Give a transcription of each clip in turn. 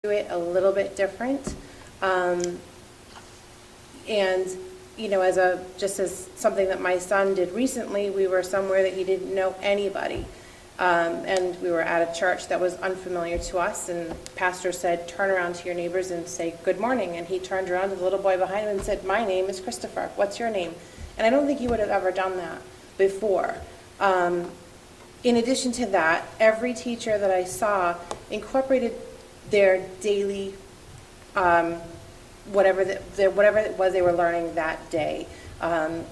do it a little bit different. And, you know, just as something that my son did recently, we were somewhere that he didn't know anybody. And we were at a church that was unfamiliar to us, and the pastor said, turn around to your neighbors and say good morning. And he turned around to the little boy behind him and said, my name is Christopher. What's your name? And I don't think he would have ever done that before. In addition to that, every teacher that I saw incorporated their daily whatever it was they were learning that day.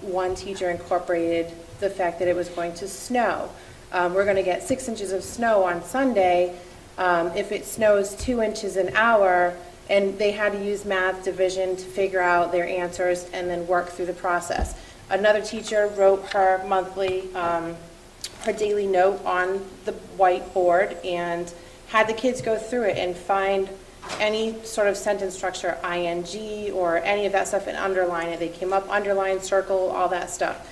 One teacher incorporated the fact that it was going to snow. We're going to get 6 inches of snow on Sunday. If it snows 2 inches an hour, and they had to use math division to figure out their answers and then work through the process. Another teacher wrote her monthly, her daily note on the whiteboard and had the kids go through it and find any sort of sentence structure, ing, or any of that stuff, and underline it. They came up, underline, circle, all that stuff.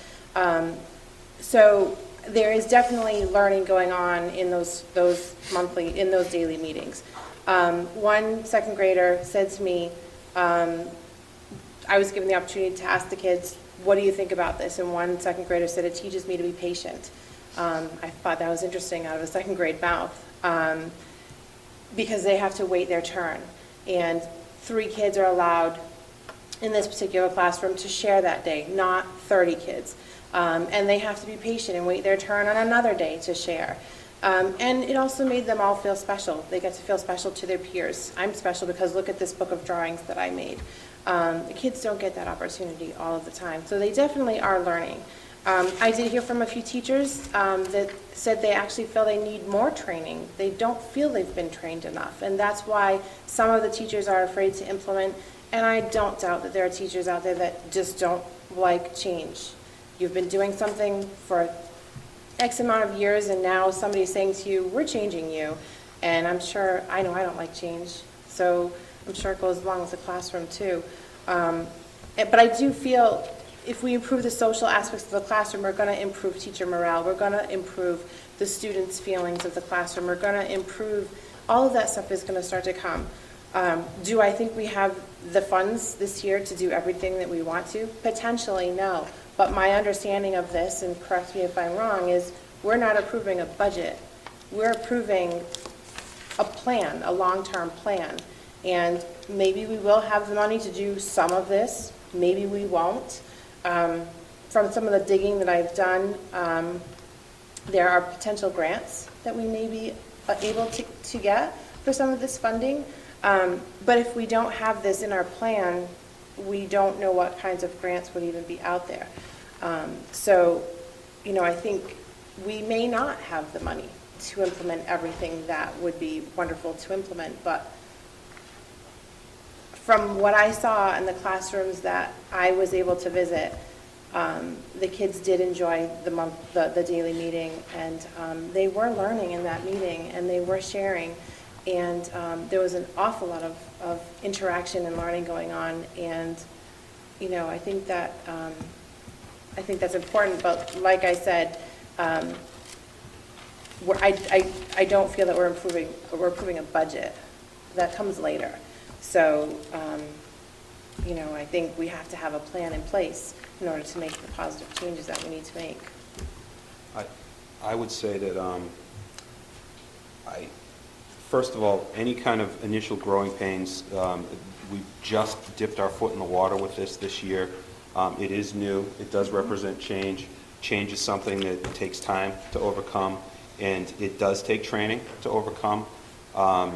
So there is definitely learning going on in those daily meetings. One second grader said to me, I was given the opportunity to ask the kids, what do you think about this? And one second grader said, it teaches me to be patient. I thought that was interesting out of a second grade mouth. Because they have to wait their turn. And 3 kids are allowed in this particular classroom to share that day, not 30 kids. And they have to be patient and wait their turn on another day to share. And it also made them all feel special. They get to feel special to their peers. I'm special because look at this book of drawings that I made. The kids don't get that opportunity all of the time. So they definitely are learning. I did hear from a few teachers that said they actually feel they need more training. They don't feel they've been trained enough, and that's why some of the teachers are afraid to implement, and I don't doubt that there are teachers out there that just don't like change. You've been doing something for X amount of years, and now somebody's saying to you, we're changing you, and I know I don't like change, so I'm sure it goes along with the classroom too. But I do feel if we improve the social aspects of the classroom, we're going to improve teacher morale. We're going to improve the students' feelings of the classroom. We're going to improve, all of that stuff is going to start to come. Do I think we have the funds this year to do everything that we want to? Potentially, no. But my understanding of this, and correct me if I'm wrong, is we're not approving a budget. We're approving a plan, a long-term plan. And maybe we will have the money to do some of this. Maybe we won't. From some of the digging that I've done, there are potential grants that we may be able to get for some of this funding. But if we don't have this in our plan, we don't know what kinds of grants would even be out there. So, you know, I think we may not have the money to implement everything that would be wonderful to implement, but from what I saw in the classrooms that I was able to visit, the kids did enjoy the daily meeting, and they were learning in that meeting, and they were sharing, and there was an awful lot of interaction and learning going on, and you know, I think that's important. But like I said, I don't feel that we're approving a budget. That comes later. So, you know, I think we have to have a plan in place in order to make the positive changes that we need to make. I would say that, first of all, any kind of initial growing pains, we've just dipped our foot in the water with this year. It is new. It does represent change. Change is something that takes time to overcome, and it does take training to overcome.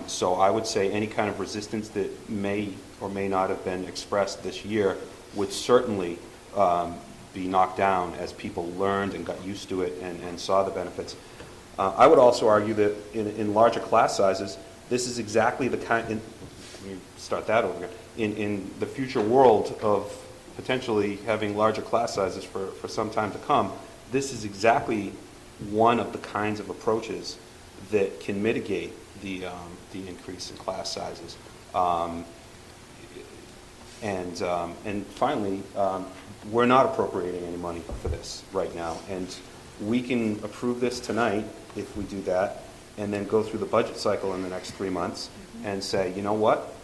So I would say any kind of resistance that may or may not have been expressed this year would certainly be knocked down as people learned and got used to it and saw the benefits. I would also argue that in larger class sizes, this is exactly the kind, let me start that over again, in the future world of potentially having larger class sizes for some time to come, this is exactly one of the kinds of approaches that can mitigate the increase in class sizes. And finally, we're not appropriating any money for this right now, and we can approve this tonight if we do that, and then go through the budget cycle in the next 3 months and say, you know what,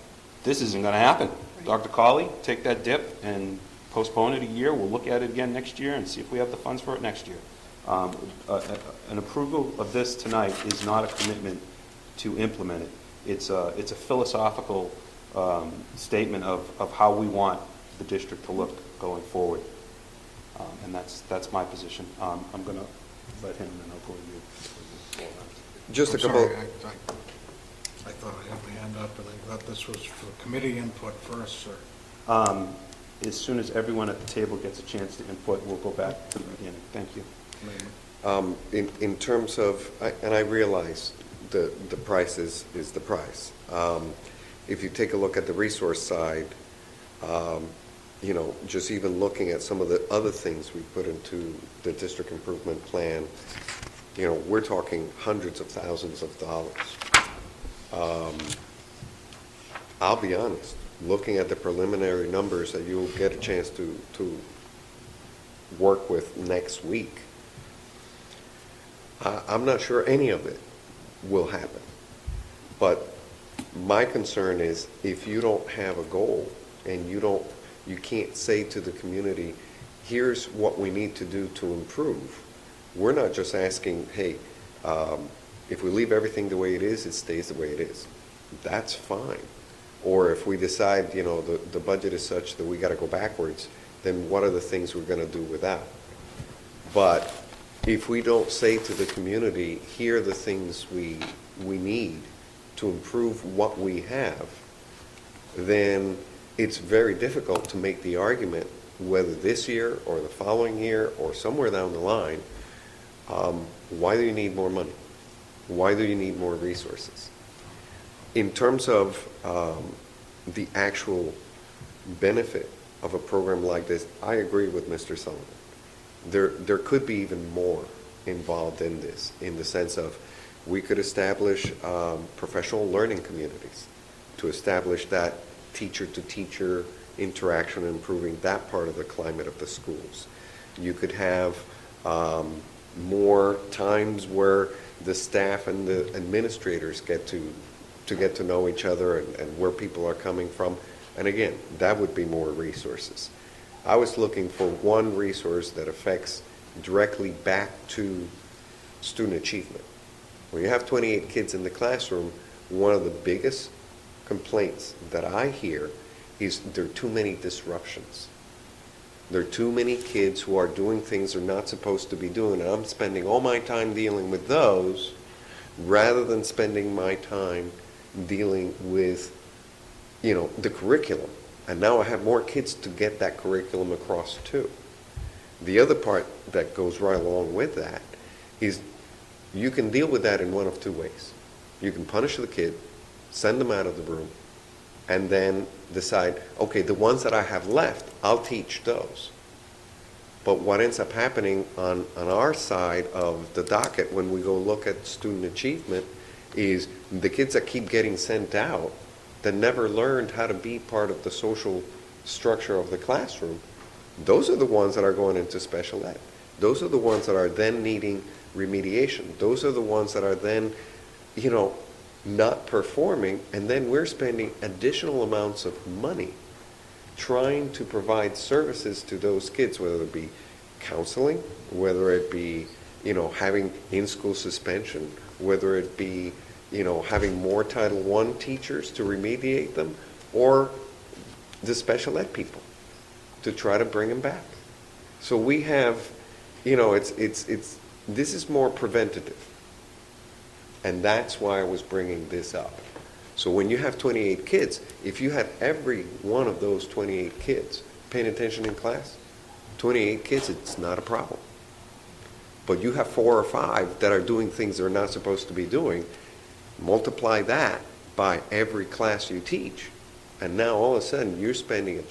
this isn't going to happen. Dr. Colley, take that dip and postpone it a year. We'll look at it again next year and see if we have the funds for it next year. An approval of this tonight is not a commitment to implement it. It's a philosophical statement of how we want the district to look going forward. And that's my position. I'm going to let him, and then I'll go to you. Just a I'm couple. sorry, I thought I had my hand up, and I thought this was for committee input first, sir. As soon as everyone at the table gets a chance to input, we'll go back to the beginning. Thank you. In terms of, and I realize the price is the price. If you take a look at the resource side, just even looking at some of the other things we put into the district improvement plan, we're talking hundreds of thousands of dollars. I'll be honest, looking at the preliminary numbers that you'll get a chance to work with next week, I'm not sure any of it will happen. But my concern is if you don't have a goal and you can't say to the community, here's what we need to do to improve. We're not just asking, hey, if we leave everything the way it is, it stays the way it is. That's fine. Or if we decide, the budget is such that we got to go backwards, then what are the things we're going to do with that? But if we don't say to the community, here are the things we need to improve what we have, then it's very difficult to make the argument, whether this year or the following year or somewhere down the line, why do you need more money? Why do you need more resources? In terms of the actual benefit of a program like this, I agree with Mr. Sullivan. There could be even more involved in this, in the sense of we could establish professional learning communities to establish that teacher-to-teacher interaction, improving that part of the climate of the schools. You could have more times where the staff and the administrators get to know each other and where people are coming from. And again, that would be more resources. I was looking for one resource that affects directly back to student achievement. When you have 28 kids in the classroom, one of the biggest complaints that I hear is there are too many disruptions. There are too many kids who are doing things they're not supposed to be doing, and I'm spending all my time dealing with those rather than spending my time dealing with, the curriculum. And now I have more kids to get that curriculum across to. The other part that goes right along with that is you can deal with that in one of two ways. You can punish the kid, send them out of the room, and then decide, okay, the ones that I have left, I'll teach those. But what ends up happening on our side of the docket when we go look at student achievement is the kids that keep getting sent out that never learned how to be part of the social structure of the classroom, those are the ones that are going into special ed. Those are the ones that are then needing remediation. Those are the ones that are then, not performing, and then we're spending additional amounts of money trying to provide services to those kids, whether it be counseling, whether it be, having in-school suspension, whether it be, having more Title I teachers to remediate them, or the special ed people to try to bring them back. So we have, this is more preventative. And that's why I was bringing this up. So when you have 28 kids, if you had every one of those 28 kids paying attention in class, 28 kids, it's not a problem. But you have 4 or 5 that are doing things they're not supposed to be doing, multiply that by every class you teach, and now all of a sudden you're spending a